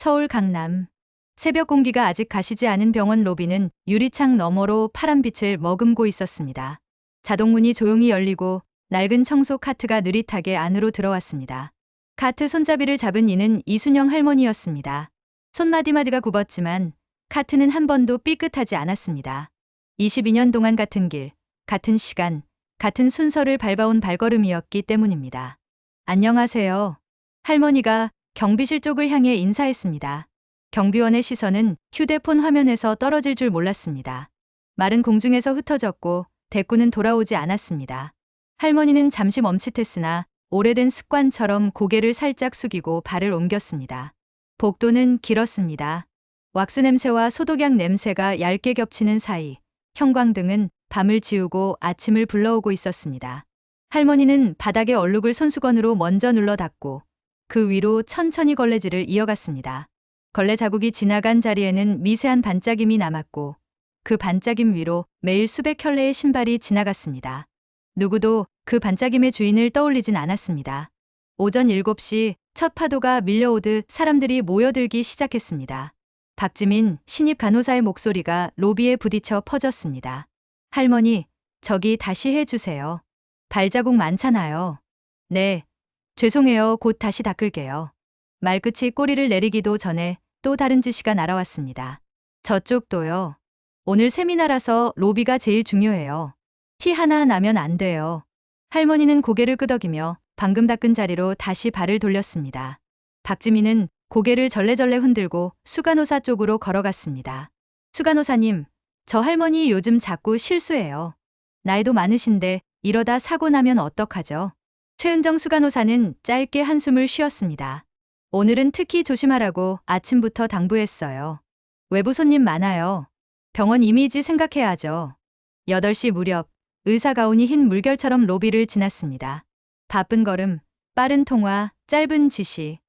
서울 강남. 새벽 공기가 아직 가시지 않은 병원 로비는 유리창 너머로 파란 빛을 머금고 있었습니다. 자동문이 조용히 열리고 낡은 청소 카트가 느릿하게 안으로 들어왔습니다. 카트 손잡이를 잡은 이는 이순영 할머니였습니다. 손마디마디가 굽었지만 카트는 한 번도 삐끗하지 않았습니다. 22년 동안 같은 길, 같은 시간, 같은 순서를 밟아온 발걸음이었기 때문입니다. 안녕하세요. 할머니가 경비실 쪽을 향해 인사했습니다. 경비원의 시선은 휴대폰 화면에서 떨어질 줄 몰랐습니다. 말은 공중에서 흩어졌고 대꾸는 돌아오지 않았습니다. 할머니는 잠시 멈칫했으나 오래된 습관처럼 고개를 살짝 숙이고 발을 옮겼습니다. 복도는 길었습니다. 왁스 냄새와 소독약 냄새가 얇게 겹치는 사이 형광등은 밤을 지우고 아침을 불러오고 있었습니다. 할머니는 바닥에 얼룩을 손수건으로 먼저 눌러 닦고 그 위로 천천히 걸레질을 이어갔습니다. 걸레 자국이 지나간 자리에는 미세한 반짝임이 남았고 그 반짝임 위로 매일 수백 켤레의 신발이 지나갔습니다. 누구도 그 반짝임의 주인을 떠올리진 않았습니다. 오전 7시 첫 파도가 밀려오듯 사람들이 모여들기 시작했습니다. 박지민 신입 간호사의 목소리가 로비에 부딪혀 퍼졌습니다. 할머니, 저기 다시 해주세요. 발자국 많잖아요. 네, 죄송해요. 곧 다시 닦을게요. 말끝이 꼬리를 내리기도 전에 또 다른 지시가 날아왔습니다. 저쪽도요. 오늘 세미나라서 로비가 제일 중요해요. 티 하나 나면 안 돼요. 할머니는 고개를 끄덕이며 방금 닦은 자리로 다시 발을 돌렸습니다. 박지민은 고개를 절레절레 흔들고 수간호사 쪽으로 걸어갔습니다. 수간호사님, 저 할머니 요즘 자꾸 실수해요. 나이도 많으신데 이러다 사고 나면 어떡하죠? 최은정 수간호사는 짧게 한숨을 쉬었습니다. 오늘은 특히 조심하라고 아침부터 당부했어요. 외부 손님 많아요. 병원 이미지 생각해야죠. 8시 무렵 의사 가운이 흰 물결처럼 로비를 지났습니다. 바쁜 걸음, 빠른 통화, 짧은 지시.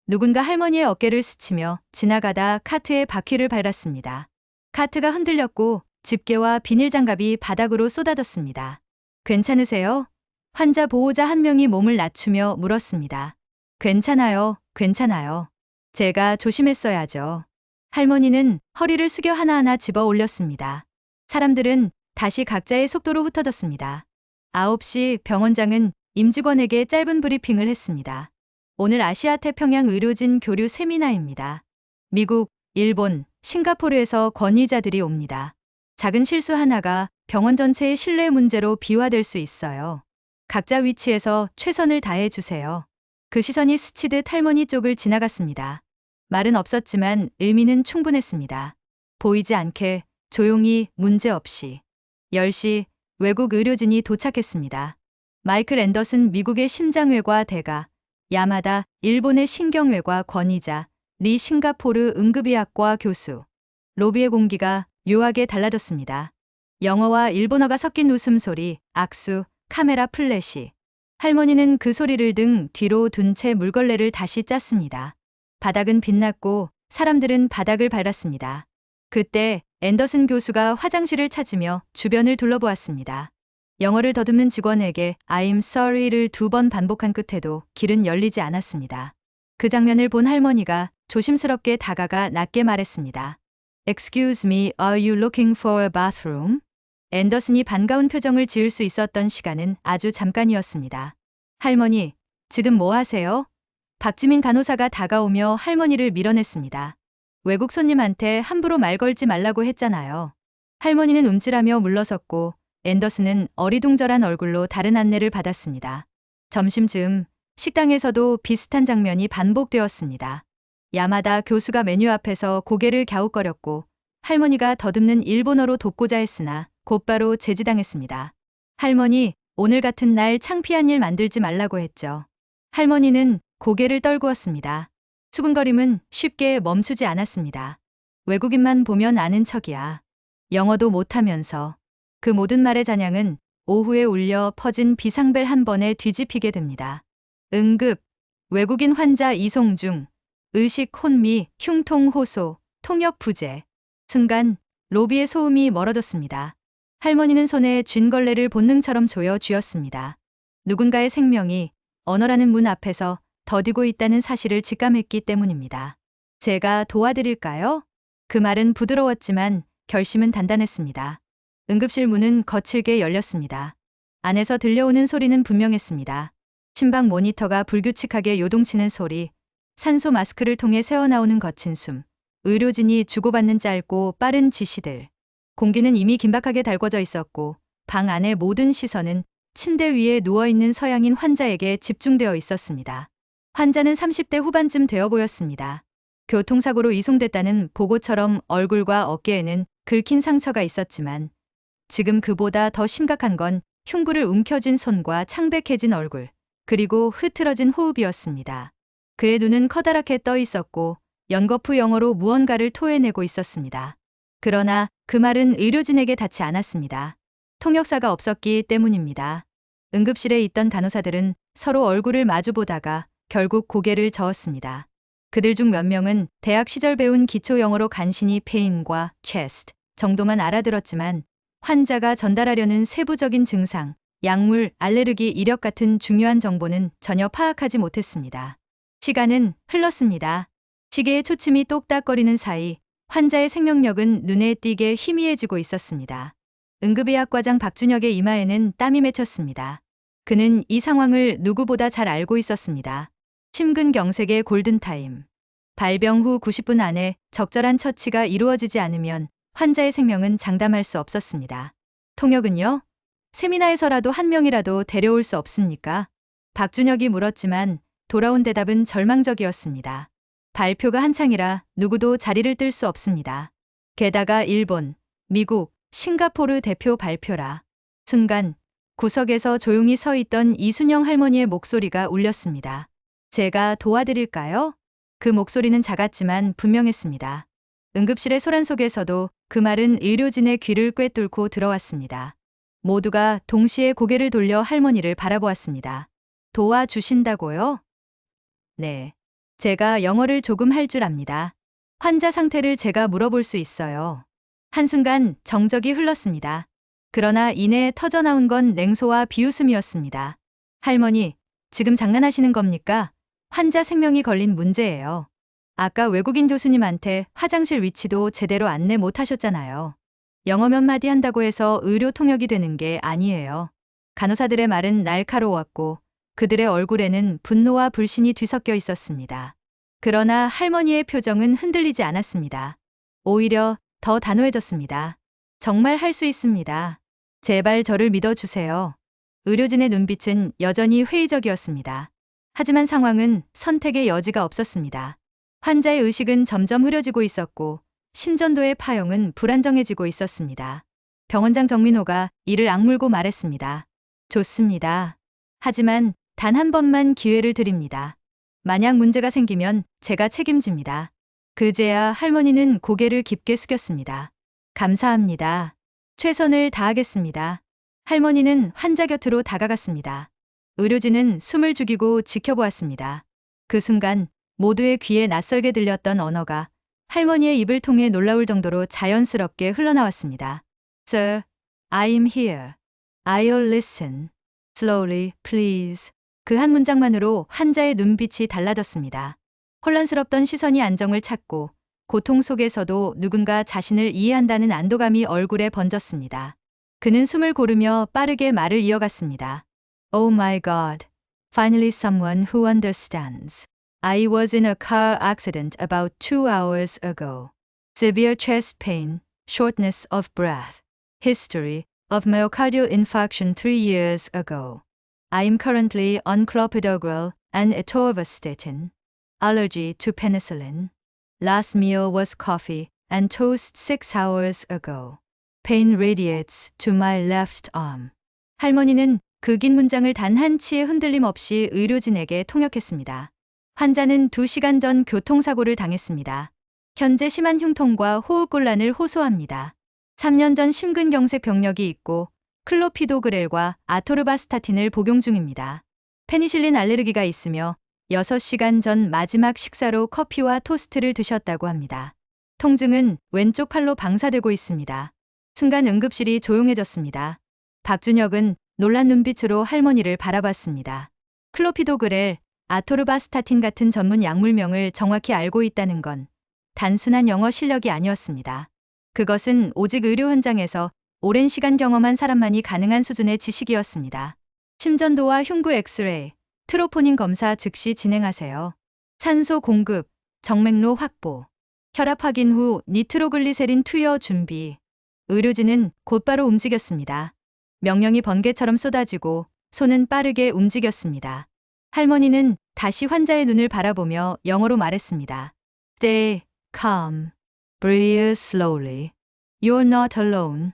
누군가 할머니의 어깨를 스치며 지나가다 카트의 바퀴를 밟았습니다. 카트가 흔들렸고 집게와 비닐장갑이 바닥으로 쏟아졌습니다. 괜찮으세요? 환자 보호자 한 명이 몸을 낮추며 물었습니다. 괜찮아요, 괜찮아요. 제가 조심했어야죠. 할머니는 허리를 숙여 하나하나 집어 올렸습니다. 사람들은 다시 각자의 속도로 흩어졌습니다. 9시 병원장은 임직원에게 짧은 브리핑을 했습니다. 오늘 아시아 태평양 의료진 교류 세미나입니다. 미국, 일본, 싱가포르에서 권위자들이 옵니다. 작은 실수 하나가 병원 전체의 신뢰 문제로 비화될 수 있어요. 각자 위치에서 최선을 다해 주세요. 그 시선이 스치듯 할머니 쪽을 지나갔습니다. 말은 없었지만 의미는 충분했습니다. 보이지 않게 조용히 문제없이. 10시 외국 의료진이 도착했습니다. 마이클 앤더슨 미국의 심장외과 대가, 야마다 일본의 신경외과 권위자, 리 싱가포르 응급의학과 교수. 로비의 공기가 묘하게 달라졌습니다. 영어와 일본어가 섞인 웃음소리, 악수, 카메라 플래시. 할머니는 그 소리를 등 뒤로 둔 채 물걸레를 다시 짰습니다. 바닥은 빛났고 사람들은 바닥을 밟았습니다. 그때 앤더슨 교수가 화장실을 찾으며 주변을 둘러보았습니다. 영어를 더듬는 직원에게 I'm sorry를 2번 반복한 끝에도 길은 열리지 않았습니다. 그 장면을 본 할머니가 조심스럽게 다가가 낮게 말했습니다. Excuse me, are you looking for a bathroom? 앤더슨이 반가운 표정을 지을 수 있었던 시간은 아주 잠깐이었습니다. 할머니, 지금 뭐 하세요? 박지민 간호사가 다가오며 할머니를 밀어냈습니다. 외국 손님한테 함부로 말 걸지 말라고 했잖아요. 할머니는 움찔하며 물러섰고 앤더슨은 어리둥절한 얼굴로 다른 안내를 받았습니다. 점심쯤 식당에서도 비슷한 장면이 반복되었습니다. 야마다 교수가 메뉴 앞에서 고개를 갸웃거렸고 할머니가 더듬는 일본어로 돕고자 했으나 곧바로 제지당했습니다. 할머니, 오늘 같은 날 창피한 일 만들지 말라고 했죠. 할머니는 고개를 떨구었습니다. 수근거림은 쉽게 멈추지 않았습니다. 외국인만 보면 아는 척이야. 영어도 못하면서. 그 모든 말의 잔향은 오후에 울려 퍼진 비상벨 한 번에 뒤집히게 됩니다. 응급, 외국인 환자 이송 중, 의식 혼미, 흉통 호소, 통역 부재. 순간 로비의 소음이 멀어졌습니다. 할머니는 손에 쥔 걸레를 본능처럼 조여 쥐었습니다. 누군가의 생명이 언어라는 문 앞에서 더디고 있다는 사실을 직감했기 때문입니다. 제가 도와드릴까요? 그 말은 부드러웠지만 결심은 단단했습니다. 응급실 문은 거칠게 열렸습니다. 안에서 들려오는 소리는 분명했습니다. 심박 모니터가 불규칙하게 요동치는 소리, 산소 마스크를 통해 새어나오는 거친 숨, 의료진이 주고받는 짧고 빠른 지시들. 공기는 이미 긴박하게 달궈져 있었고 방 안의 모든 시선은 침대 위에 누워있는 서양인 환자에게 집중되어 있었습니다. 환자는 30대 후반쯤 되어 보였습니다. 교통사고로 이송됐다는 보고처럼 얼굴과 어깨에는 긁힌 상처가 있었지만 지금 그보다 더 심각한 건 흉부를 움켜쥔 손과 창백해진 얼굴, 그리고 흐트러진 호흡이었습니다. 그의 눈은 커다랗게 떠 있었고 연거푸 영어로 무언가를 토해내고 있었습니다. 그러나 그 말은 의료진에게 닿지 않았습니다. 통역사가 없었기 때문입니다. 응급실에 있던 간호사들은 서로 얼굴을 마주보다가 결국 고개를 저었습니다. 그들 중 몇 명은 대학 시절 배운 기초 영어로 간신히 pain과 chest 정도만 알아들었지만 환자가 전달하려는 세부적인 증상, 약물, 알레르기 이력 같은 중요한 정보는 전혀 파악하지 못했습니다. 시간은 흘렀습니다. 시계의 초침이 똑딱거리는 사이 환자의 생명력은 눈에 띄게 희미해지고 있었습니다. 응급의학과장 박준혁의 이마에는 땀이 맺혔습니다. 그는 이 상황을 누구보다 잘 알고 있었습니다. 심근경색의 골든타임. 발병 후 90분 안에 적절한 처치가 이루어지지 않으면 환자의 생명은 장담할 수 없었습니다. 통역은요? 세미나에서라도 한 명이라도 데려올 수 없습니까? 박준혁이 물었지만 돌아온 대답은 절망적이었습니다. 발표가 한창이라 누구도 자리를 뜰 수 없습니다. 게다가 일본, 미국, 싱가포르 대표 발표라. 순간 구석에서 조용히 서 있던 이순영 할머니의 목소리가 울렸습니다. 제가 도와드릴까요? 그 목소리는 작았지만 분명했습니다. 응급실의 소란 속에서도 그 말은 의료진의 귀를 꿰뚫고 들어왔습니다. 모두가 동시에 고개를 돌려 할머니를 바라보았습니다. 도와주신다고요? 네. 제가 영어를 조금 할 줄 압니다. 환자 상태를 제가 물어볼 수 있어요. 한순간 정적이 흘렀습니다. 그러나 이내 터져나온 건 냉소와 비웃음이었습니다. 할머니, 지금 장난하시는 겁니까? 환자 생명이 걸린 문제예요. 아까 외국인 교수님한테 화장실 위치도 제대로 안내 못 하셨잖아요. 영어 몇 마디 한다고 해서 의료 통역이 되는 게 아니에요. 간호사들의 말은 날카로웠고 그들의 얼굴에는 분노와 불신이 뒤섞여 있었습니다. 그러나 할머니의 표정은 흔들리지 않았습니다. 오히려 더 단호해졌습니다. 정말 할 수 있습니다. 제발 저를 믿어주세요. 의료진의 눈빛은 여전히 회의적이었습니다. 하지만 상황은 선택의 여지가 없었습니다. 환자의 의식은 점점 흐려지고 있었고 심전도의 파형은 불안정해지고 있었습니다. 병원장 정민호가 이를 악물고 말했습니다. 좋습니다. 하지만 단 한 번만 기회를 드립니다. 만약 문제가 생기면 제가 책임집니다. 그제야 할머니는 고개를 깊게 숙였습니다. 감사합니다. 최선을 다하겠습니다. 할머니는 환자 곁으로 다가갔습니다. 의료진은 숨을 죽이고 지켜보았습니다. 그 순간 모두의 귀에 낯설게 들렸던 언어가 할머니의 입을 통해 놀라울 정도로 자연스럽게 흘러나왔습니다. Sir, I'm here. I'll listen. Slowly, please. 그 한 문장만으로 환자의 눈빛이 달라졌습니다. 혼란스럽던 시선이 안정을 찾고 고통 속에서도 누군가 자신을 이해한다는 안도감이 얼굴에 번졌습니다. 그는 숨을 고르며 빠르게 말을 이어갔습니다. Oh my God. Finally someone who understands. I was in a car accident about 2 hours ago. Severe chest pain, shortness of breath. History of myocardial infarction 3 years ago. I am currently on clopidogrel and atorvastatin. Allergy to penicillin. Last meal was coffee and toast 6 hours ago. Pain radiates to my left arm. 할머니는 그 긴 문장을 단 한치의 흔들림 없이 의료진에게 통역했습니다. 환자는 2시간 전 교통사고를 당했습니다. 현재 심한 흉통과 호흡곤란을 호소합니다. 3년 전 심근경색 경력이 있고 클로피도그렐과 아토르바스타틴을 복용 중입니다. 페니실린 알레르기가 있으며 6시간 전 마지막 식사로 커피와 토스트를 드셨다고 합니다. 통증은 왼쪽 팔로 방사되고 있습니다. 순간 응급실이 조용해졌습니다. 박준혁은 놀란 눈빛으로 할머니를 바라봤습니다. 클로피도그렐, 아토르바스타틴 같은 전문 약물명을 정확히 알고 있다는 건 단순한 영어 실력이 아니었습니다. 그것은 오직 의료 현장에서 오랜 시간 경험한 사람만이 가능한 수준의 지식이었습니다. 심전도와 흉부 엑스레이, 트로포닌 검사 즉시 진행하세요. 산소 공급, 정맥로 확보, 혈압 확인 후 니트로글리세린 투여 준비. 의료진은 곧바로 움직였습니다. 명령이 번개처럼 쏟아지고 손은 빠르게 움직였습니다. 할머니는 다시 환자의 눈을 바라보며 영어로 말했습니다. Stay calm. Breathe slowly. You're not alone.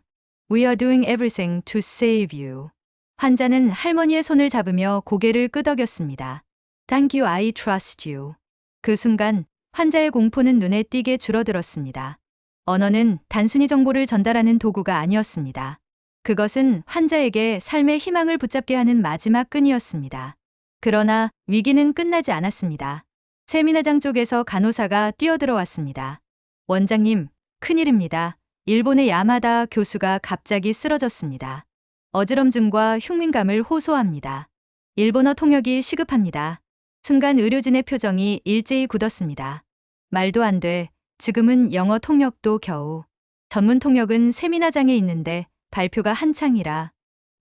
We are doing everything to save you. 환자는 할머니의 손을 잡으며 고개를 끄덕였습니다. Thank you, I trust you. 그 순간 환자의 공포는 눈에 띄게 줄어들었습니다. 언어는 단순히 정보를 전달하는 도구가 아니었습니다. 그것은 환자에게 삶의 희망을 붙잡게 하는 마지막 끈이었습니다. 그러나 위기는 끝나지 않았습니다. 세미나장 쪽에서 간호사가 뛰어들어왔습니다. 원장님, 큰일입니다. 일본의 야마다 교수가 갑자기 쓰러졌습니다. 어지럼증과 흉민감을 호소합니다. 일본어 통역이 시급합니다. 순간 의료진의 표정이 일제히 굳었습니다. 말도 안 돼. 지금은 영어 통역도 겨우. 전문 통역은 세미나장에 있는데 발표가 한창이라.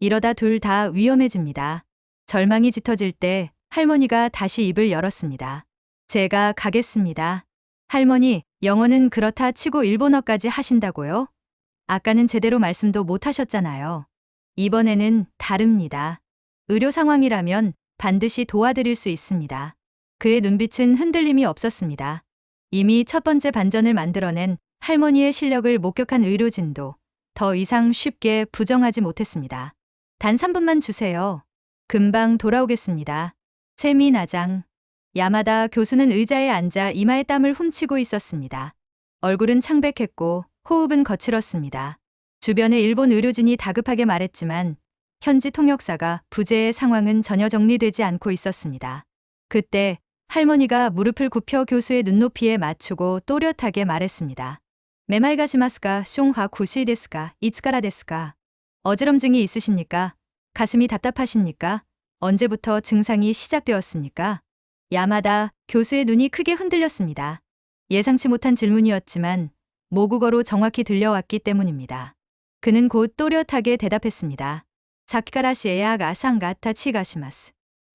이러다 둘 다 위험해집니다. 절망이 짙어질 때 할머니가 다시 입을 열었습니다. 제가 가겠습니다. 할머니, 영어는 그렇다 치고 일본어까지 하신다고요? 아까는 제대로 말씀도 못 하셨잖아요. 이번에는 다릅니다. 의료 상황이라면 반드시 도와드릴 수 있습니다. 그의 눈빛은 흔들림이 없었습니다. 이미 첫 번째 반전을 만들어낸 할머니의 실력을 목격한 의료진도 더 이상 쉽게 부정하지 못했습니다. 단 3분만 주세요. 금방 돌아오겠습니다. 세미나장. 야마다 교수는 의자에 앉아 이마에 땀을 훔치고 있었습니다. 얼굴은 창백했고 호흡은 거칠었습니다. 주변의 일본 의료진이 다급하게 말했지만 현지 통역사가 부재의 상황은 전혀 정리되지 않고 있었습니다. 그때 할머니가 무릎을 굽혀 교수의 눈높이에 맞추고 또렷하게 말했습니다. 메마이가시마스까 숑화 구시 데스까 이츠카라 데스까. 어지럼증이 있으십니까? 가슴이 답답하십니까? 언제부터 증상이 시작되었습니까? 야마다 교수의 눈이 크게 흔들렸습니다. 예상치 못한 질문이었지만 모국어로 정확히 들려왔기 때문입니다. 그는 곧 또렷하게 대답했습니다. 사키카라시에야 가상가타 치가시마스.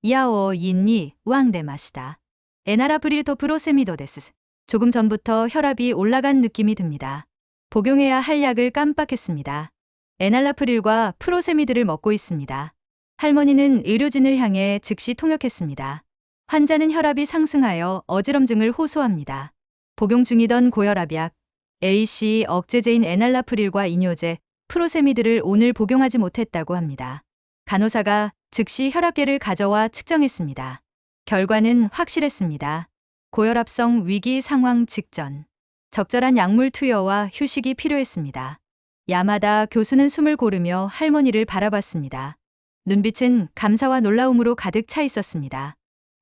야오 인니 우앙데마시다. 에나라브릴토 프로세미도 데스. 조금 전부터 혈압이 올라간 느낌이 듭니다. 복용해야 할 약을 깜빡했습니다. 에날라프릴과 프로세미드를 먹고 있습니다. 할머니는 의료진을 향해 즉시 통역했습니다. 환자는 혈압이 상승하여 어지럼증을 호소합니다. 복용 중이던 고혈압약, AC 억제제인 에날라프릴과 이뇨제, 프로세미드를 오늘 복용하지 못했다고 합니다. 간호사가 즉시 혈압계를 가져와 측정했습니다. 결과는 확실했습니다. 고혈압성 위기 상황 직전. 적절한 약물 투여와 휴식이 필요했습니다. 야마다 교수는 숨을 고르며 할머니를 바라봤습니다. 눈빛은 감사와 놀라움으로 가득 차 있었습니다.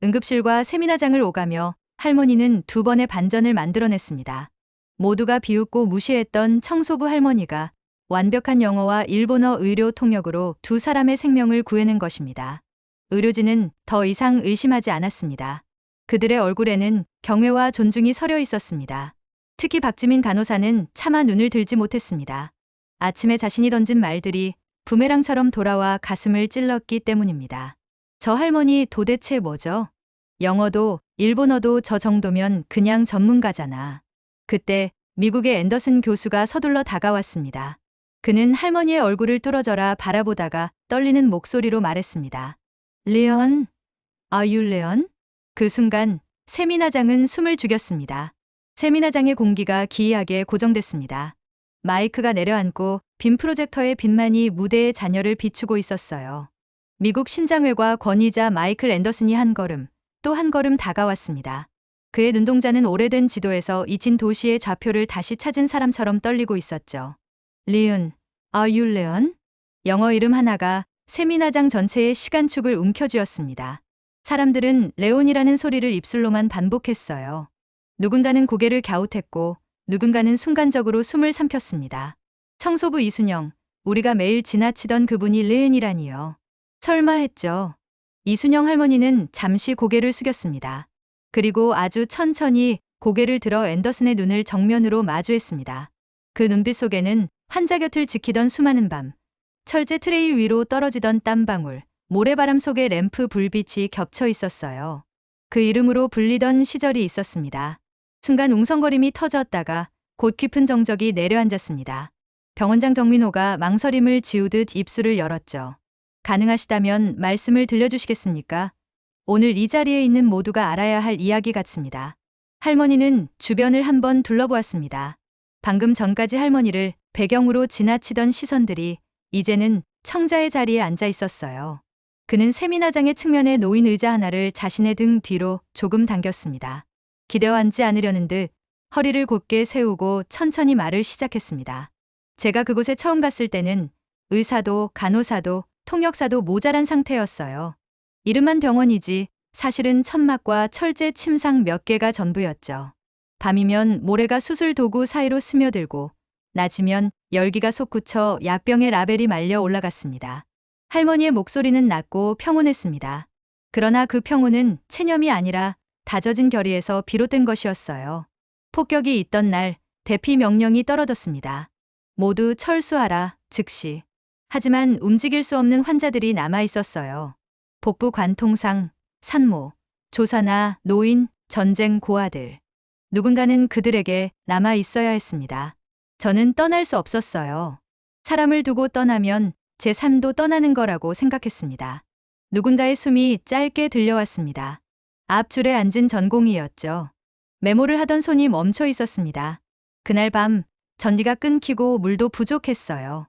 응급실과 세미나장을 오가며 할머니는 2번의 반전을 만들어냈습니다. 모두가 비웃고 무시했던 청소부 할머니가 완벽한 영어와 일본어 의료 통역으로 2 사람의 생명을 구해낸 것입니다. 의료진은 더 이상 의심하지 않았습니다. 그들의 얼굴에는 경외와 존중이 서려 있었습니다. 특히 박지민 간호사는 차마 눈을 들지 못했습니다. 아침에 자신이 던진 말들이 부메랑처럼 돌아와 가슴을 찔렀기 때문입니다. 저 할머니 도대체 뭐죠? 영어도 일본어도 저 정도면 그냥 전문가잖아. 그때 미국의 앤더슨 교수가 서둘러 다가왔습니다. 그는 할머니의 얼굴을 뚫어져라 바라보다가 떨리는 목소리로 말했습니다. 레온? Are you 레온? 그 순간 세미나장은 숨을 죽였습니다. 세미나장의 공기가 기이하게 고정됐습니다. 마이크가 내려앉고 빔 프로젝터의 빛만이 무대의 잔여를 비추고 있었어요. 미국 심장외과 권위자 마이클 앤더슨이 한 걸음, 또 한 걸음 다가왔습니다. 그의 눈동자는 오래된 지도에서 잊힌 도시의 좌표를 다시 찾은 사람처럼 떨리고 있었죠. 리윤, Are you 레온? 영어 이름 하나가 세미나장 전체의 시간축을 움켜쥐었습니다. 사람들은 레온이라는 소리를 입술로만 반복했어요. 누군가는 고개를 갸웃했고 누군가는 순간적으로 숨을 삼켰습니다. 청소부 이순영, 우리가 매일 지나치던 그분이 레온이라니요. 설마 했죠. 이순영 할머니는 잠시 고개를 숙였습니다. 그리고 아주 천천히 고개를 들어 앤더슨의 눈을 정면으로 마주했습니다. 그 눈빛 속에는 환자 곁을 지키던 수많은 밤, 철제 트레이 위로 떨어지던 땀방울, 모래바람 속의 램프 불빛이 겹쳐 있었어요. 그 이름으로 불리던 시절이 있었습니다. 순간 웅성거림이 터졌다가 곧 깊은 정적이 내려앉았습니다. 병원장 정민호가 망설임을 지우듯 입술을 열었죠. 가능하시다면 말씀을 들려주시겠습니까? 오늘 이 자리에 있는 모두가 알아야 할 이야기 같습니다. 할머니는 주변을 한번 둘러보았습니다. 방금 전까지 할머니를 배경으로 지나치던 시선들이 이제는 청자의 자리에 앉아 있었어요. 그는 세미나장의 측면에 놓인 의자 하나를 자신의 등 뒤로 조금 당겼습니다. 기대어 앉지 않으려는 듯 허리를 곧게 세우고 천천히 말을 시작했습니다. 제가 그곳에 처음 갔을 때는 의사도 간호사도 통역사도 모자란 상태였어요. 이름만 병원이지 사실은 천막과 철제 침상 몇 개가 전부였죠. 밤이면 모래가 수술 도구 사이로 스며들고 낮이면 열기가 솟구쳐 약병의 라벨이 말려 올라갔습니다. 할머니의 목소리는 낮고 평온했습니다. 그러나 그 평온은 체념이 아니라 다져진 결의에서 비롯된 것이었어요. 폭격이 있던 날 대피 명령이 떨어졌습니다. 모두 철수하라, 즉시. 하지만 움직일 수 없는 환자들이 남아 있었어요. 복부 관통상, 산모, 조사나 노인, 전쟁 고아들. 누군가는 그들에게 남아 있어야 했습니다. 저는 떠날 수 없었어요. 사람을 두고 떠나면 제 삶도 떠나는 거라고 생각했습니다. 누군가의 숨이 짧게 들려왔습니다. 앞줄에 앉은 전공이었죠. 메모를 하던 손이 멈춰 있었습니다. 그날 밤 전기가 끊기고 물도 부족했어요.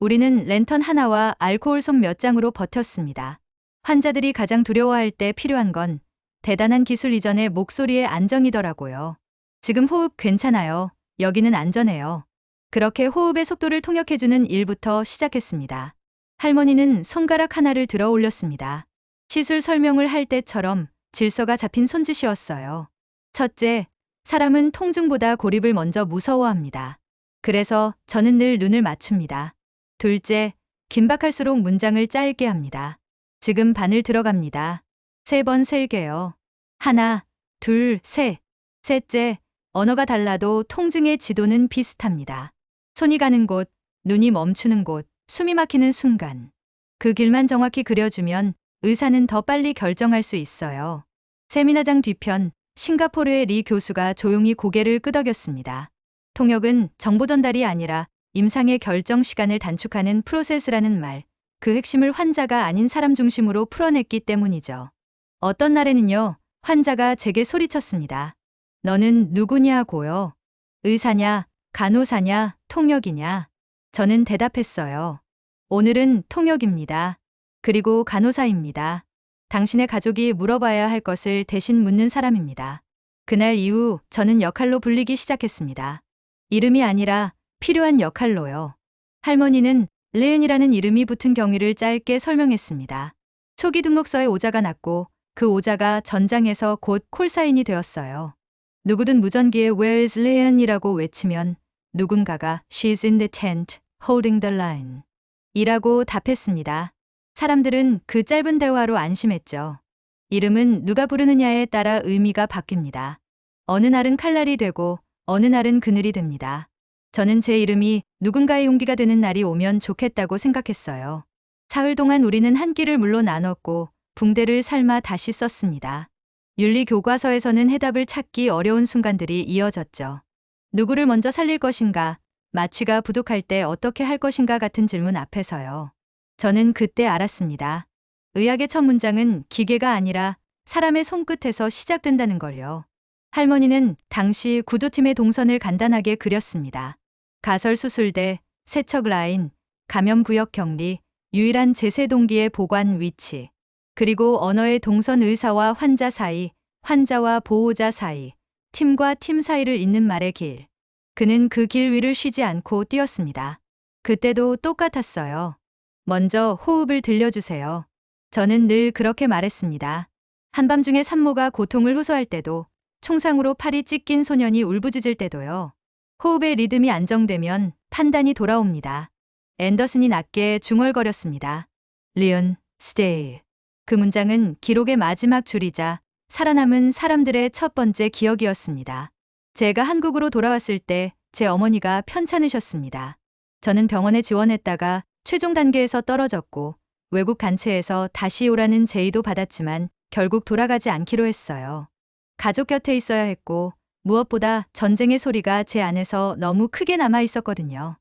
우리는 랜턴 하나와 알코올솜 몇 장으로 버텼습니다. 환자들이 가장 두려워할 때 필요한 건 대단한 기술 이전의 목소리의 안정이더라고요. 지금 호흡 괜찮아요. 여기는 안전해요. 그렇게 호흡의 속도를 통역해주는 일부터 시작했습니다. 할머니는 손가락 하나를 들어 올렸습니다. 시술 설명을 할 때처럼 질서가 잡힌 손짓이었어요. 첫째, 사람은 통증보다 고립을 먼저 무서워합니다. 그래서 저는 늘 눈을 맞춥니다. 둘째, 긴박할수록 문장을 짧게 합니다. 지금 반을 들어갑니다. 3번 셀게요. 하나, 둘, 셋. 셋째, 언어가 달라도 통증의 지도는 비슷합니다. 손이 가는 곳, 눈이 멈추는 곳, 숨이 막히는 순간. 그 길만 정확히 그려주면 의사는 더 빨리 결정할 수 있어요. 세미나장 뒤편, 싱가포르의 리 교수가 조용히 고개를 끄덕였습니다. 통역은 정보 전달이 아니라 임상의 결정 시간을 단축하는 프로세스라는 말, 그 핵심을 환자가 아닌 사람 중심으로 풀어냈기 때문이죠. 어떤 날에는요, 환자가 제게 소리쳤습니다. 너는 누구냐고요? 의사냐, 간호사냐, 통역이냐? 저는 대답했어요. 오늘은 통역입니다. 그리고 간호사입니다. 당신의 가족이 물어봐야 할 것을 대신 묻는 사람입니다. 그날 이후 저는 역할로 불리기 시작했습니다. 이름이 아니라 필요한 역할로요. 할머니는 레은이라는 이름이 붙은 경위를 짧게 설명했습니다. 초기 등록서에 오자가 났고 그 오자가 전장에서 곧 콜사인이 되었어요. 누구든 무전기에 Where is Leon이라고 외치면 누군가가 She's in the tent, holding the line 이라고 답했습니다. 사람들은 그 짧은 대화로 안심했죠. 이름은 누가 부르느냐에 따라 의미가 바뀝니다. 어느 날은 칼날이 되고 어느 날은 그늘이 됩니다. 저는 제 이름이 누군가의 용기가 되는 날이 오면 좋겠다고 생각했어요. 사흘 동안 우리는 한 끼를 물로 나눴고 붕대를 삶아 다시 썼습니다. 윤리 교과서에서는 해답을 찾기 어려운 순간들이 이어졌죠. 누구를 먼저 살릴 것인가, 마취가 부족할 때 어떻게 할 것인가 같은 질문 앞에서요. 저는 그때 알았습니다. 의학의 첫 문장은 기계가 아니라 사람의 손끝에서 시작된다는 걸요. 할머니는 당시 구조팀의 동선을 간단하게 그렸습니다. 가설 수술대, 세척 라인, 감염 구역 격리, 유일한 제세 동기의 보관 위치, 그리고 언어의 동선 의사와 환자 사이, 환자와 보호자 사이, 팀과 팀 사이를 잇는 말의 길. 그는 그 길 위를 쉬지 않고 뛰었습니다. 그때도 똑같았어요. 먼저 호흡을 들려주세요. 저는 늘 그렇게 말했습니다. 한밤중에 산모가 고통을 호소할 때도, 총상으로 팔이 찢긴 소년이 울부짖을 때도요. 호흡의 리듬이 안정되면 판단이 돌아옵니다. 앤더슨이 낮게 중얼거렸습니다. 리언, stay. 그 문장은 기록의 마지막 줄이자 살아남은 사람들의 첫 번째 기억이었습니다. 제가 한국으로 돌아왔을 때 제 어머니가 편찮으셨습니다. 저는 병원에 지원했다가 최종 단계에서 떨어졌고 외국 간체에서 다시 오라는 제의도 받았지만 결국 돌아가지 않기로 했어요. 가족 곁에 있어야 했고 무엇보다 전쟁의 소리가 제 안에서 너무 크게 남아 있었거든요.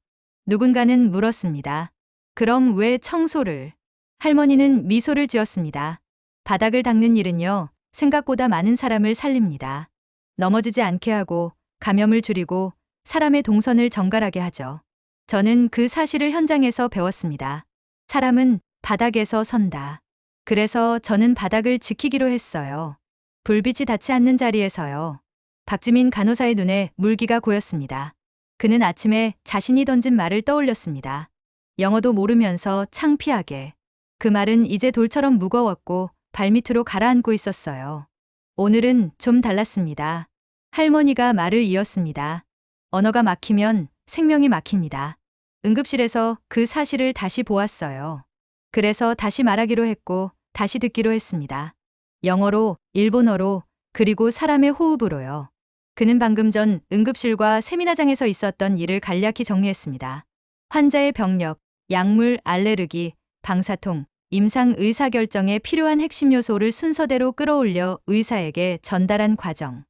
누군가는 물었습니다. 그럼 왜 청소를? 할머니는 미소를 지었습니다. 바닥을 닦는 일은요, 생각보다 많은 사람을 살립니다. 넘어지지 않게 하고 감염을 줄이고 사람의 동선을 정갈하게 하죠. 저는 그 사실을 현장에서 배웠습니다. 사람은 바닥에서 선다. 그래서 저는 바닥을 지키기로 했어요. 불빛이 닿지 않는 자리에서요. 박지민 간호사의 눈에 물기가 고였습니다. 그는 아침에 자신이 던진 말을 떠올렸습니다. 영어도 모르면서 창피하게. 그 말은 이제 돌처럼 무거웠고 발밑으로 가라앉고 있었어요. 오늘은 좀 달랐습니다. 할머니가 말을 이었습니다. 언어가 막히면 생명이 막힙니다. 응급실에서 그 사실을 다시 보았어요. 그래서 다시 말하기로 했고 다시 듣기로 했습니다. 영어로, 일본어로, 그리고 사람의 호흡으로요. 그는 방금 전 응급실과 세미나장에서 있었던 일을 간략히 정리했습니다. 환자의 병력, 약물, 알레르기, 방사통, 임상 의사결정에 필요한 핵심 요소를 순서대로 끌어올려 의사에게 전달한 과정.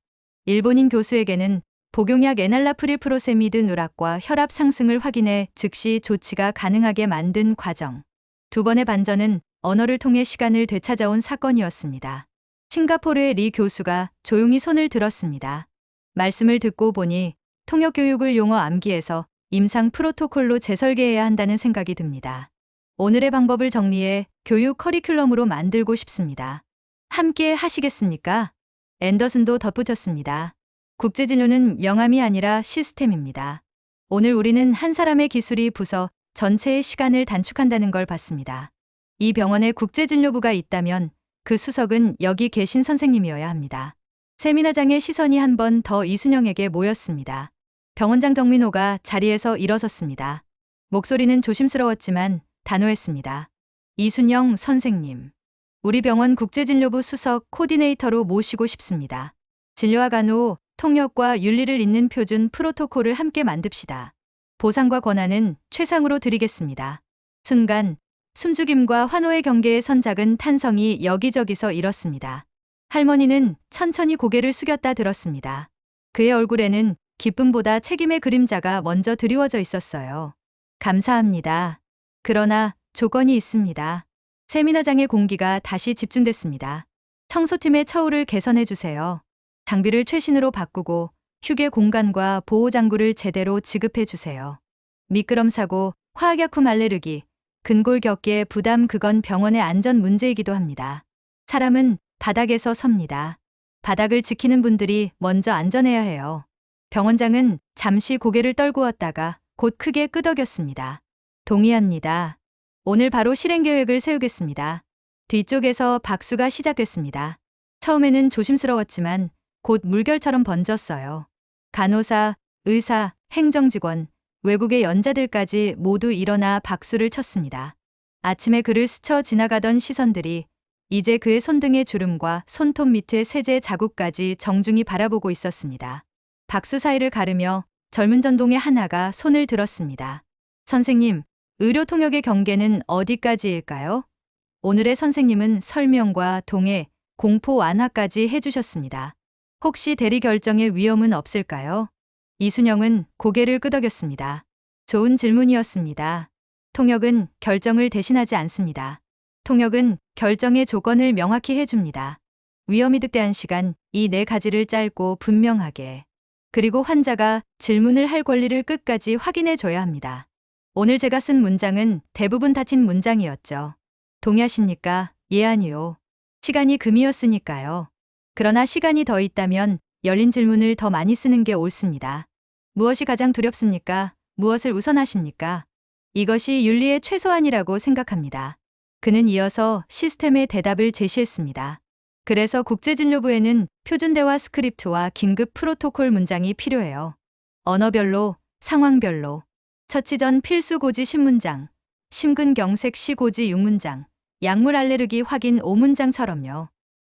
일본인 교수에게는 복용약 에날라프릴 프로세미드 누락과 혈압 상승을 확인해 즉시 조치가 가능하게 만든 과정. 두 번의 반전은 언어를 통해 시간을 되찾아온 사건이었습니다. 싱가포르의 리 교수가 조용히 손을 들었습니다. 말씀을 듣고 보니 통역교육을 용어 암기해서 임상 프로토콜로 재설계해야 한다는 생각이 듭니다. 오늘의 방법을 정리해 교육 커리큘럼으로 만들고 싶습니다. 함께 하시겠습니까? 앤더슨도 덧붙였습니다. 국제진료는 명암이 아니라 시스템입니다. 오늘 우리는 한 사람의 기술이 부서 전체의 시간을 단축한다는 걸 봤습니다. 이 병원에 국제진료부가 있다면 그 수석은 여기 계신 선생님이어야 합니다. 세미나장의 시선이 한 번 더 이순영에게 모였습니다. 병원장 정민호가 자리에서 일어섰습니다. 목소리는 조심스러웠지만 단호했습니다. 이순영 선생님, 우리 병원 국제진료부 수석 코디네이터로 모시고 싶습니다. 진료와 간호, 통역과 윤리를 잇는 표준 프로토콜을 함께 만듭시다. 보상과 권한은 최상으로 드리겠습니다. 순간 숨죽임과 환호의 경계에 선 작은 탄성이 여기저기서 일었습니다. 할머니는 천천히 고개를 숙였다 들었습니다. 그의 얼굴에는 기쁨보다 책임의 그림자가 먼저 드리워져 있었어요. 감사합니다. 그러나 조건이 있습니다. 세미나장의 공기가 다시 집중됐습니다. 청소팀의 처우를 개선해 주세요. 장비를 최신으로 바꾸고 휴게 공간과 보호장구를 제대로 지급해 주세요. 미끄럼 사고, 화학약품 알레르기, 근골격계 부담 그건 병원의 안전 문제이기도 합니다. 사람은 바닥에서 섭니다. 바닥을 지키는 분들이 먼저 안전해야 해요. 병원장은 잠시 고개를 떨구었다가 곧 크게 끄덕였습니다. 동의합니다. 오늘 바로 실행 계획을 세우겠습니다. 뒤쪽에서 박수가 시작됐습니다. 처음에는 조심스러웠지만 곧 물결처럼 번졌어요. 간호사, 의사, 행정직원, 외국의 연자들까지 모두 일어나 박수를 쳤습니다. 아침에 그를 스쳐 지나가던 시선들이 이제 그의 손등의 주름과 손톱 밑의 세제 자국까지 정중히 바라보고 있었습니다. 박수 사이를 가르며 젊은 전동의 하나가 손을 들었습니다. 선생님, 의료 통역의 경계는 어디까지일까요? 오늘의 선생님은 설명과 동의, 공포 완화까지 해주셨습니다. 혹시 대리 결정의 위험은 없을까요? 이순영은 고개를 끄덕였습니다. 좋은 질문이었습니다. 통역은 결정을 대신하지 않습니다. 통역은 결정의 조건을 명확히 해줍니다. 위험이 득대한 시간, 이 네 가지를 짧고 분명하게. 그리고 환자가 질문을 할 권리를 끝까지 확인해줘야 합니다. 오늘 제가 쓴 문장은 대부분 닫힌 문장이었죠. 동의하십니까? 예, 아니요. 시간이 금이었으니까요. 그러나 시간이 더 있다면 열린 질문을 더 많이 쓰는 게 옳습니다. 무엇이 가장 두렵습니까? 무엇을 우선하십니까? 이것이 윤리의 최소한이라고 생각합니다. 그는 이어서 시스템의 대답을 제시했습니다. 그래서 국제진료부에는 표준대화 스크립트와 긴급 프로토콜 문장이 필요해요. 언어별로, 상황별로. 처치 전 필수 고지 10문장, 심근경색 시 고지 6문장, 약물 알레르기 확인 5문장처럼요.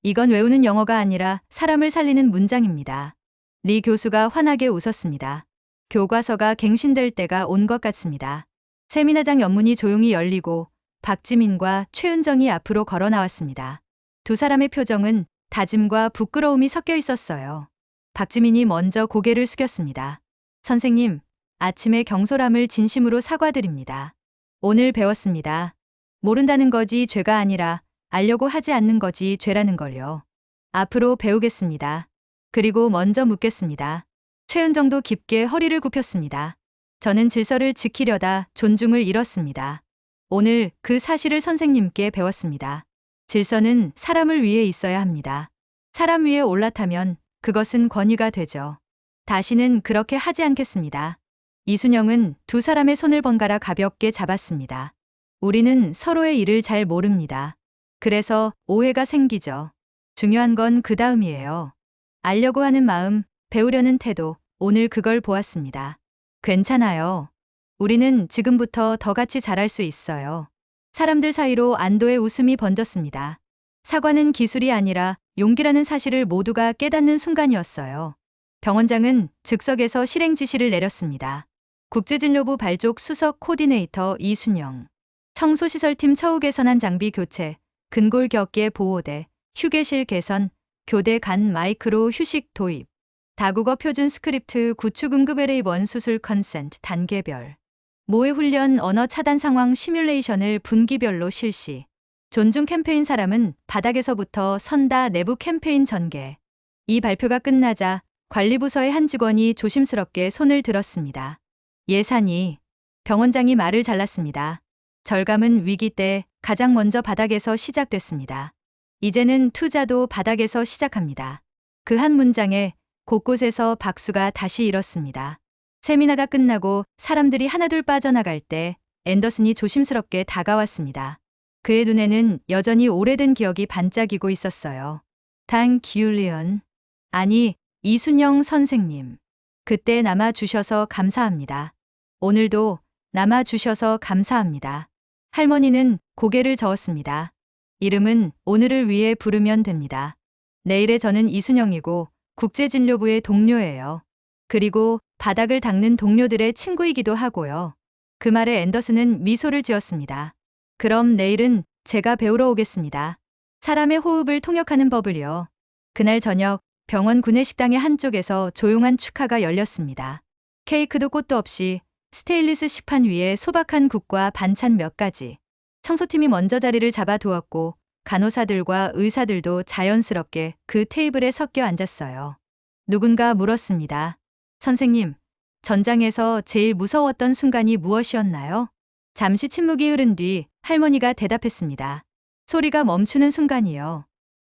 이건 외우는 영어가 아니라 사람을 살리는 문장입니다. 리 교수가 환하게 웃었습니다. 교과서가 갱신될 때가 온 것 같습니다. 세미나장 옆문이 조용히 열리고 박지민과 최은정이 앞으로 걸어 나왔습니다. 두 사람의 표정은 다짐과 부끄러움이 섞여 있었어요. 박지민이 먼저 고개를 숙였습니다. 선생님, 아침에 경솔함을 진심으로 사과드립니다. 오늘 배웠습니다. 모른다는 거지 죄가 아니라 알려고 하지 않는 거지 죄라는 걸요. 앞으로 배우겠습니다. 그리고 먼저 묻겠습니다. 최은정도 깊게 허리를 굽혔습니다. 저는 질서를 지키려다 존중을 잃었습니다. 오늘 그 사실을 선생님께 배웠습니다. 질서는 사람을 위해 있어야 합니다. 사람 위에 올라타면 그것은 권위가 되죠. 다시는 그렇게 하지 않겠습니다. 이순영은 두 사람의 손을 번갈아 가볍게 잡았습니다. 우리는 서로의 일을 잘 모릅니다. 그래서 오해가 생기죠. 중요한 건 그 다음이에요. 알려고 하는 마음, 배우려는 태도, 오늘 그걸 보았습니다. 괜찮아요. 우리는 지금부터 더 같이 잘할 수 있어요. 사람들 사이로 안도의 웃음이 번졌습니다. 사과는 기술이 아니라 용기라는 사실을 모두가 깨닫는 순간이었어요. 병원장은 즉석에서 실행 지시를 내렸습니다. 국제진료부 발족 수석 코디네이터 이순영, 청소시설팀 처우 개선한 장비 교체, 근골 격계 보호대, 휴게실 개선, 교대 간 마이크로 휴식 도입, 다국어 표준 스크립트 구축 응급 LA1 수술 컨센트 단계별, 모의 훈련 언어 차단 상황 시뮬레이션을 분기별로 실시, 존중 캠페인 사람은 바닥에서부터 선다 내부 캠페인 전개. 이 발표가 끝나자 관리부서의 한 직원이 조심스럽게 손을 들었습니다. 예산이, 병원장이 말을 잘랐습니다. 절감은 위기 때 가장 먼저 바닥에서 시작됐습니다. 이제는 투자도 바닥에서 시작합니다. 그 한 문장에 곳곳에서 박수가 다시 일었습니다. 세미나가 끝나고 사람들이 하나둘 빠져나갈 때 앤더슨이 조심스럽게 다가왔습니다. 그의 눈에는 여전히 오래된 기억이 반짝이고 있었어요. 단 기울리언, 아니 이순영 선생님. 그때 남아주셔서 감사합니다. 오늘도 남아주셔서 감사합니다. 할머니는 고개를 저었습니다. 이름은 오늘을 위해 부르면 됩니다. 내일의 저는 이순영이고 국제진료부의 동료예요. 그리고 바닥을 닦는 동료들의 친구이기도 하고요. 그 말에 앤더슨은 미소를 지었습니다. 그럼 내일은 제가 배우러 오겠습니다. 사람의 호흡을 통역하는 법을요. 그날 저녁 병원 구내식당의 한쪽에서 조용한 축하가 열렸습니다. 케이크도 꽃도 없이 스테인리스 식판 위에 소박한 국과 반찬 몇 가지. 청소팀이 먼저 자리를 잡아두었고 간호사들과 의사들도 자연스럽게 그 테이블에 섞여 앉았어요. 누군가 물었습니다. 선생님, 전장에서 제일 무서웠던 순간이 무엇이었나요? 잠시 침묵이 흐른 뒤 할머니가 대답했습니다. 소리가 멈추는 순간이요.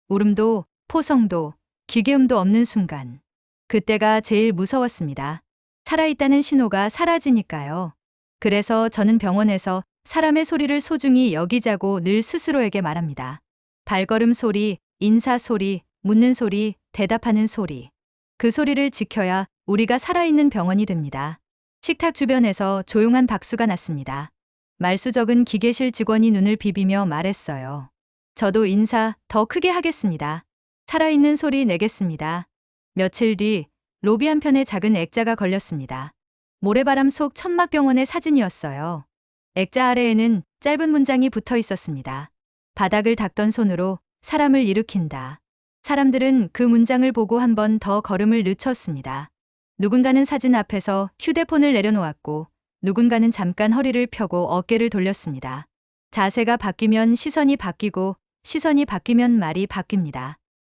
울음도, 포성도, 기계음도 없는 순간. 그때가 제일 무서웠습니다. 살아있다는 신호가 사라지니까요. 그래서 저는 병원에서 사람의 소리를 소중히 여기자고 늘 스스로에게 말합니다. 발걸음 소리, 인사 소리, 묻는 소리, 대답하는 소리. 그 소리를 지켜야 우리가 살아있는 병원이 됩니다. 식탁 주변에서 조용한 박수가 났습니다. 말수 적은 기계실 직원이 눈을 비비며 말했어요. 저도 인사 더 크게 하겠습니다. 살아있는 소리 내겠습니다. 며칠 뒤 로비 한편에 작은 액자가 걸렸습니다. 모래바람 속 천막병원의 사진이었어요. 액자 아래에는 짧은 문장이 붙어 있었습니다. 바닥을 닦던 손으로 사람을 일으킨다. 사람들은 그 문장을 보고 한 번 더 걸음을 늦췄습니다. 누군가는 사진 앞에서 휴대폰을 내려놓았고 누군가는 잠깐 허리를 펴고 어깨를 돌렸습니다. 자세가 바뀌면 시선이 바뀌고 시선이 바뀌면 말이 바뀝니다.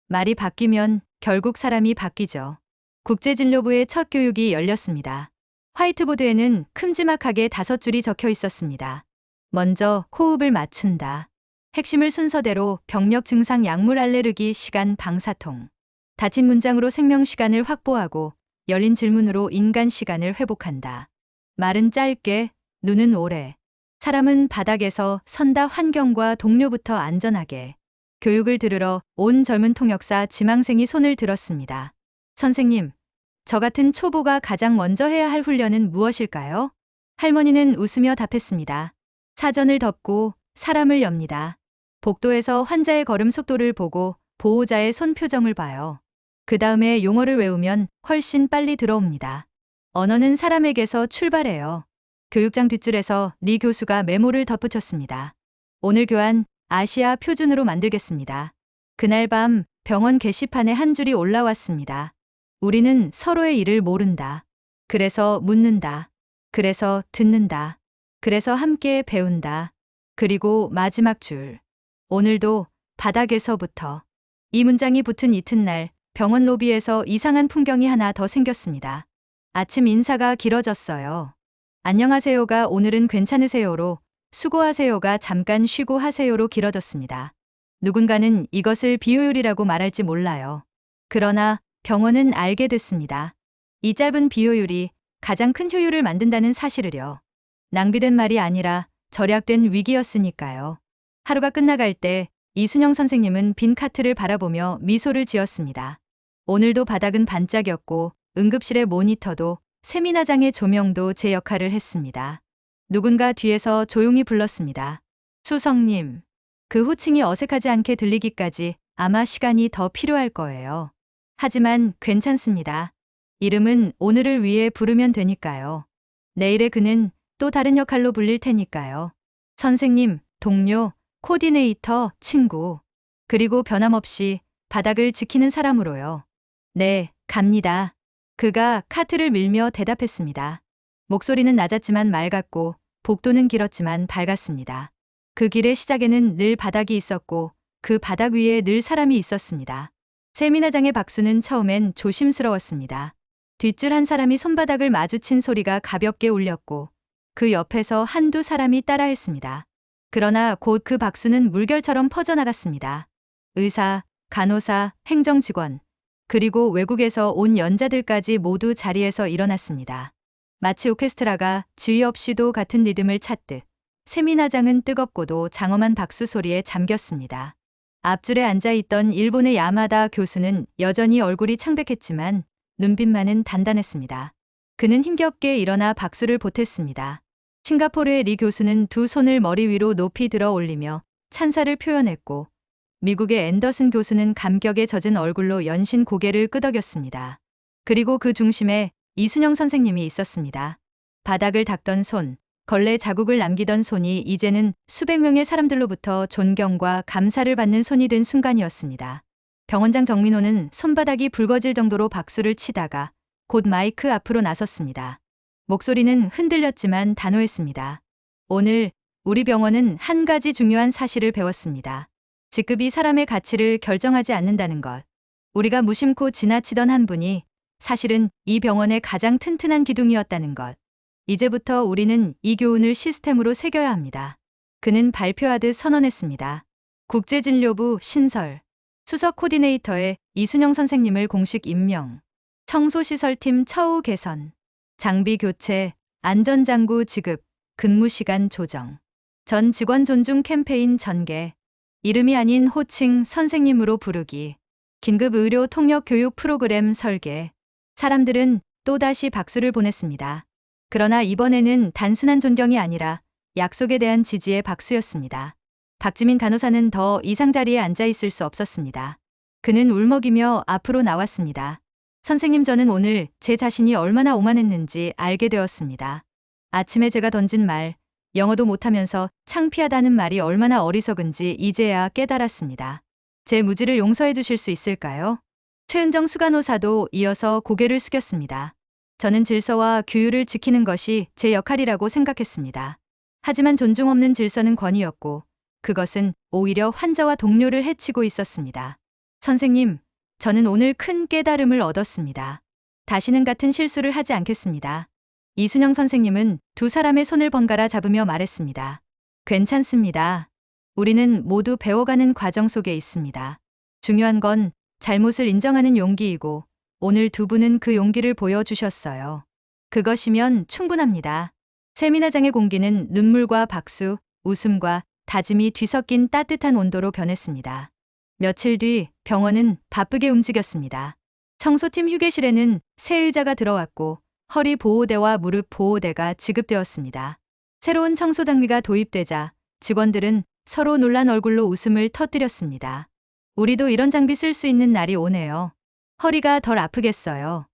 말이 바뀌면 결국 사람이 바뀌죠. 국제진료부의 첫 교육이 열렸습니다. 화이트보드에는 큼지막하게 5줄이 적혀 있었습니다. 먼저 호흡을 맞춘다. 핵심을 순서대로 병력 증상 약물 알레르기 시간 방사통. 닫힌 문장으로 생명 시간을 확보하고 열린 질문으로 인간 시간을 회복한다. 말은 짧게, 눈은 오래. 사람은 바닥에서 선다 환경과 동료부터 안전하게. 교육을 들으러 온 젊은 통역사 지망생이 손을 들었습니다. 선생님, 저 같은 초보가 가장 먼저 해야 할 훈련은 무엇일까요? 할머니는 웃으며 답했습니다. 사전을 덮고 사람을 엽니다. 복도에서 환자의 걸음 속도를 보고 보호자의 손 표정을 봐요. 그 다음에 용어를 외우면 훨씬 빨리 들어옵니다. 언어는 사람에게서 출발해요. 교육장 뒷줄에서 리 교수가 메모를 덧붙였습니다. 오늘 교환 아시아 표준으로 만들겠습니다. 그날 밤 병원 게시판에 한 줄이 올라왔습니다. 우리는 서로의 일을 모른다. 그래서 묻는다. 그래서 듣는다. 그래서 함께 배운다. 그리고 마지막 줄. 오늘도 바닥에서부터. 이 문장이 붙은 이튿날 병원 로비에서 이상한 풍경이 하나 더 생겼습니다. 아침 인사가 길어졌어요. 안녕하세요가 오늘은 괜찮으세요로, 수고하세요가 잠깐 쉬고 하세요로 길어졌습니다. 누군가는 이것을 비효율이라고 말할지 몰라요. 그러나 병원은 알게 됐습니다. 이 짧은 비효율이 가장 큰 효율을 만든다는 사실을요. 낭비된 말이 아니라 절약된 위기였으니까요. 하루가 끝나갈 때 이순영 선생님은 빈 카트를 바라보며 미소를 지었습니다. 오늘도 바닥은 반짝였고 응급실의 모니터도 세미나장의 조명도 제 역할을 했습니다. 누군가 뒤에서 조용히 불렀습니다. 수성님. 그 호칭이 어색하지 않게 들리기까지 아마 시간이 더 필요할 거예요. 하지만 괜찮습니다. 이름은 오늘을 위해 부르면 되니까요. 내일의 그는 또 다른 역할로 불릴 테니까요. 선생님, 동료, 코디네이터, 친구. 그리고 변함없이 바닥을 지키는 사람으로요. 네, 갑니다. 그가 카트를 밀며 대답했습니다. 목소리는 낮았지만 맑았고 복도는 길었지만 밝았습니다. 그 길의 시작에는 늘 바닥이 있었고 그 바닥 위에 늘 사람이 있었습니다. 세미나장의 박수는 처음엔 조심스러웠습니다. 뒷줄 한 사람이 손바닥을 마주친 소리가 가볍게 울렸고 그 옆에서 한두 사람이 따라했습니다. 그러나 곧 그 박수는 물결처럼 퍼져나갔습니다. 의사, 간호사, 행정직원, 그리고 외국에서 온 연자들까지 모두 자리에서 일어났습니다. 마치 오케스트라가 지휘 없이도 같은 리듬을 찾듯 세미나장은 뜨겁고도 장엄한 박수 소리에 잠겼습니다. 앞줄에 앉아있던 일본의 야마다 교수는 여전히 얼굴이 창백했지만 눈빛만은 단단했습니다. 그는 힘겹게 일어나 박수를 보탰습니다. 싱가포르의 리 교수는 두 손을 머리 위로 높이 들어 올리며 찬사를 표현했고 미국의 앤더슨 교수는 감격에 젖은 얼굴로 연신 고개를 끄덕였습니다. 그리고 그 중심에 이순영 선생님이 있었습니다. 바닥을 닦던 손, 걸레 자국을 남기던 손이 이제는 수백 명의 사람들로부터 존경과 감사를 받는 손이 된 순간이었습니다. 병원장 정민호는 손바닥이 붉어질 정도로 박수를 치다가 곧 마이크 앞으로 나섰습니다. 목소리는 흔들렸지만 단호했습니다. 오늘 우리 병원은 한 가지 중요한 사실을 배웠습니다. 직급이 사람의 가치를 결정하지 않는다는 것. 우리가 무심코 지나치던 한 분이 사실은 이 병원의 가장 튼튼한 기둥이었다는 것. 이제부터 우리는 이 교훈을 시스템으로 새겨야 합니다. 그는 발표하듯 선언했습니다. 국제진료부 신설, 수석 코디네이터에 이순영 선생님을 공식 임명, 청소시설팀 처우 개선, 장비 교체, 안전장구 지급, 근무시간 조정, 전 직원 존중 캠페인 전개, 이름이 아닌 호칭 선생님으로 부르기, 긴급 의료 통역 교육 프로그램 설계. 사람들은 또다시 박수를 보냈습니다. 그러나 이번에는 단순한 존경이 아니라 약속에 대한 지지의 박수였습니다. 박지민 간호사는 더 이상 자리에 앉아 있을 수 없었습니다. 그는 울먹이며 앞으로 나왔습니다. 선생님, 저는 오늘 제 자신이 얼마나 오만했는지 알게 되었습니다. 아침에 제가 던진 말, 영어도 못하면서 창피하다는 말이 얼마나 어리석은지 이제야 깨달았습니다. 제 무지를 용서해 주실 수 있을까요? 최은정 수간호사도 이어서 고개를 숙였습니다. 저는 질서와 규율을 지키는 것이 제 역할이라고 생각했습니다. 하지만 존중 없는 질서는 권위였고 그것은 오히려 환자와 동료를 해치고 있었습니다. 선생님, 저는 오늘 큰 깨달음을 얻었습니다. 다시는 같은 실수를 하지 않겠습니다. 이순영 선생님은 두 사람의 손을 번갈아 잡으며 말했습니다. 괜찮습니다. 우리는 모두 배워가는 과정 속에 있습니다. 중요한 건 잘못을 인정하는 용기이고 오늘 두 분은 그 용기를 보여주셨어요. 그것이면 충분합니다. 세미나장의 공기는 눈물과 박수, 웃음과 다짐이 뒤섞인 따뜻한 온도로 변했습니다. 며칠 뒤 병원은 바쁘게 움직였습니다. 청소팀 휴게실에는 새 의자가 들어왔고 허리 보호대와 무릎 보호대가 지급되었습니다. 새로운 청소 장비가 도입되자 직원들은 서로 놀란 얼굴로 웃음을 터뜨렸습니다. 우리도 이런 장비 쓸 수 있는 날이 오네요. 허리가 덜 아프겠어요.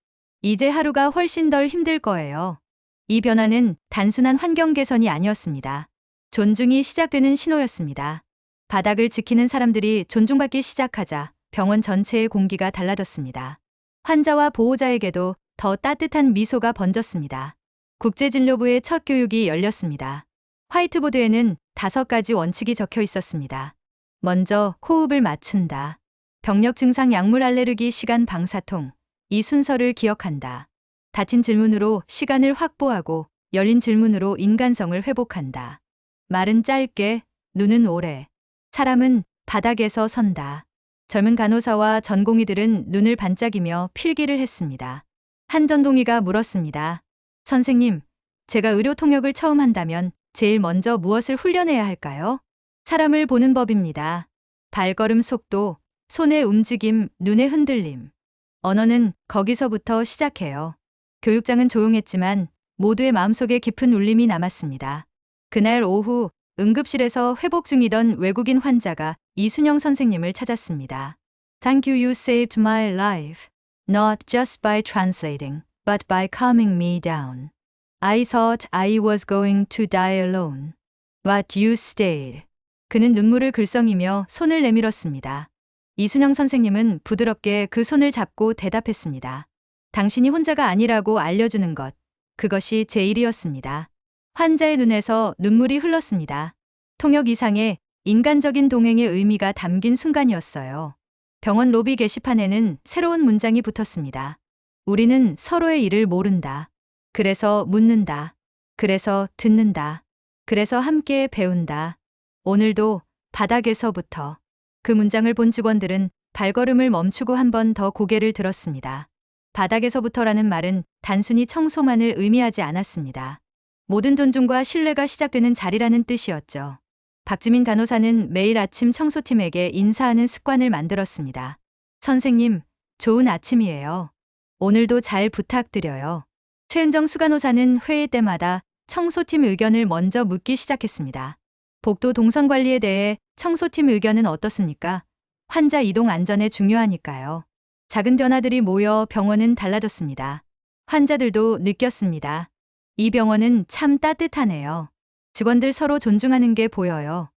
이제 하루가 훨씬 덜 힘들 거예요. 이 변화는 단순한 환경 개선이 아니었습니다. 존중이 시작되는 신호였습니다. 바닥을 지키는 사람들이 존중받기 시작하자 병원 전체의 공기가 달라졌습니다. 환자와 보호자에게도 더 따뜻한 미소가 번졌습니다. 국제진료부의 첫 교육이 열렸습니다. 화이트보드에는 5가지 원칙이 적혀 있었습니다. 먼저 호흡을 맞춘다. 병력 증상 약물 알레르기 시간 방사통. 이 순서를 기억한다. 닫힌 질문으로 시간을 확보하고 열린 질문으로 인간성을 회복한다. 말은 짧게, 눈은 오래. 사람은 바닥에서 선다. 젊은 간호사와 전공의들은 눈을 반짝이며 필기를 했습니다. 한 전동의가 물었습니다. 선생님, 제가 의료 통역을 처음 한다면 제일 먼저 무엇을 훈련해야 할까요? 사람을 보는 법입니다. 발걸음 속도, 손의 움직임, 눈의 흔들림. 언어는 거기서부터 시작해요. 교육장은 조용했지만 모두의 마음속에 깊은 울림이 남았습니다. 그날 오후 응급실에서 회복 중이던 외국인 환자가 이순영 선생님을 찾았습니다. Thank you, you saved my life. Not just by translating, but by calming me down. I thought I was going to die alone. But you stayed. 그는 눈물을 글썽이며 손을 내밀었습니다. 이순영 선생님은 부드럽게 그 손을 잡고 대답했습니다. 당신이 혼자가 아니라고 알려주는 것, 그것이 제 일이었습니다. 환자의 눈에서 눈물이 흘렀습니다. 통역 이상의 인간적인 동행의 의미가 담긴 순간이었어요. 병원 로비 게시판에는 새로운 문장이 붙었습니다. 우리는 서로의 일을 모른다. 그래서 묻는다. 그래서 듣는다. 그래서 함께 배운다. 오늘도 바닥에서부터. 그 문장을 본 직원들은 발걸음을 멈추고 한 번 더 고개를 들었습니다. 바닥에서부터라는 말은 단순히 청소만을 의미하지 않았습니다. 모든 존중과 신뢰가 시작되는 자리라는 뜻이었죠. 박지민 간호사는 매일 아침 청소팀에게 인사하는 습관을 만들었습니다. 선생님, 좋은 아침이에요. 오늘도 잘 부탁드려요. 최은정 수간호사는 회의 때마다 청소팀 의견을 먼저 묻기 시작했습니다. 복도 동선 관리에 대해 청소팀 의견은 어떻습니까? 환자 이동 안전에 중요하니까요. 작은 변화들이 모여 병원은 달라졌습니다. 환자들도 느꼈습니다. 이 병원은 참 따뜻하네요. 직원들 서로 존중하는 게 보여요.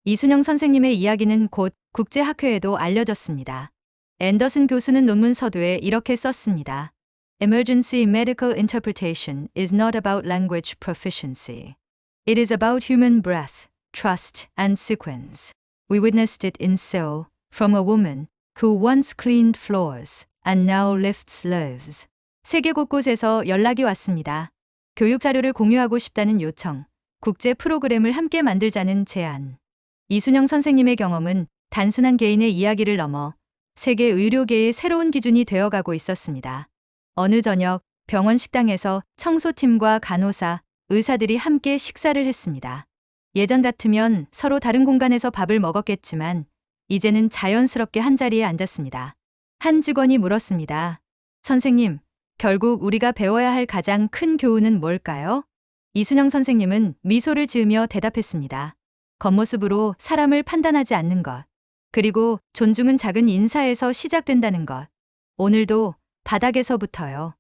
이순영 선생님의 이야기는 곧 국제학회에도 알려졌습니다. 앤더슨 교수는 논문 서두에 이렇게 썼습니다. Emergency medical interpretation is not about language proficiency. It is about human breath, trust, and sequence. We witnessed it in Seoul from a woman who once cleaned floors and now lifts loaves. 세계 곳곳에서 연락이 왔습니다. 교육 자료를 공유하고 싶다는 요청, 국제 프로그램을 함께 만들자는 제안. 이순영 선생님의 경험은 단순한 개인의 이야기를 넘어 세계 의료계의 새로운 기준이 되어가고 있었습니다. 어느 저녁 병원 식당에서 청소팀과 간호사, 의사들이 함께 식사를 했습니다. 예전 같으면 서로 다른 공간에서 밥을 먹었겠지만 이제는 자연스럽게 한자리에 앉았습니다. 한 직원이 물었습니다. 선생님, 결국 우리가 배워야 할 가장 큰 교훈은 뭘까요? 이순영 선생님은 미소를 지으며 대답했습니다. 겉모습으로 사람을 판단하지 않는 것. 그리고 존중은 작은 인사에서 시작된다는 것. 오늘도 바닥에서부터요.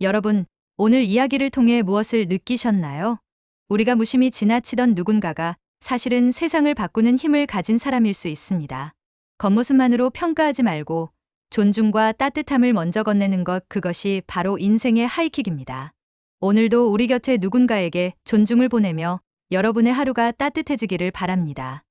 여러분, 오늘 이야기를 통해 무엇을 느끼셨나요? 우리가 무심히 지나치던 누군가가 사실은 세상을 바꾸는 힘을 가진 사람일 수 있습니다. 겉모습만으로 평가하지 말고 존중과 따뜻함을 먼저 건네는 것, 그것이 바로 인생의 하이킥입니다. 오늘도 우리 곁에 누군가에게 존중을 보내며 여러분의 하루가 따뜻해지기를 바랍니다.